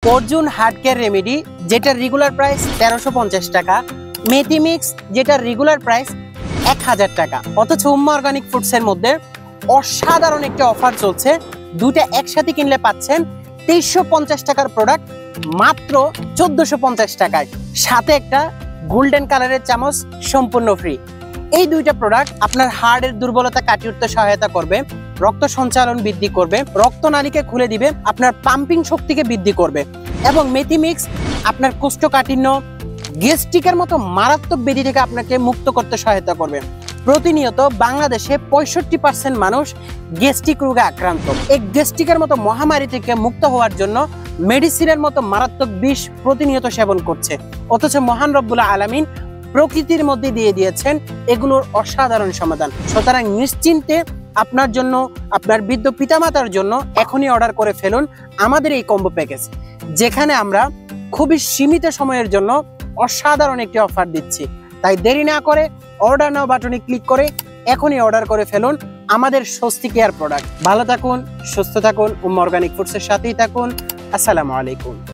Arjun heart care remedy যেটার regular price 1350 টাকা, মেথি mix যেটার রেগুলার প্রাইস 1000 টাকা, অথচ উম্মা অর্গানিক ফুডসের মধ্যে অসাধারণ একটা অফার চলছে। দুটা একসাথে কিনলে পাচ্ছেন 2350 টাকার প্রোডাক্ট মাত্র 1450 টাকায়, সাথে একটা গোল্ডেন কালারের চামচ সম্পূর্ণ ফ্রি। এই দুইটা প্রোডাক্ট আপনার হার্টের দুর্বলতা কাটিয়ে উঠতে সহায়তা করবে, রক্ত সঞ্চালন বৃদ্ধি করবে, রক্তনালীকে খুলে দিবে, আপনার পাম্পিং শক্তিকে বৃদ্ধি করবে এবং মেথি মিক্স আপনার কোষ্ঠকাঠিন্য, গ্যাস্ট্রিকের মতো মারাত্মক ব্যাধি থেকে আপনাকে মুক্ত করতে সহায়তা করবে। প্রতিনিয়ত বাংলাদেশে 65% মানুষ গ্যাস্ট্রিক রোগে আক্রান্ত। এই গ্যাস্ট্রিকের মতো মহামারী থেকে মুক্ত হওয়ার জন্য মেডিসিনের মতো মারাত্মক বিষ প্রতিনিয়ত সেবন করছে, অথচ মহান রব্বুল আলামিন প্রকৃতির মধ্যে দিয়ে দিয়েছেন এগুলোর অসাধারণ সমাধান। সুতরাং নিশ্চিন্তে আপনার জন্য, আপনার বৃদ্ধ পিতামাতার জন্য এখনই অর্ডার করে ফেলুন আমাদের এই কম্বো প্যাকেজ, যেখানে আমরা খুবই সীমিত সময়ের জন্য অসাধারণ একটি অফার দিচ্ছি। তাই দেরি না করে অর্ডার নাও বাটনে ক্লিক করে এখনই অর্ডার করে ফেলুন আমাদের স্বস্তি কেয়ার প্রোডাক্ট। ভালো থাকুন, সুস্থ থাকুন, উম্মা অর্গানিক ফুডসের সাথেই থাকুন। আসসালামু আলাইকুম।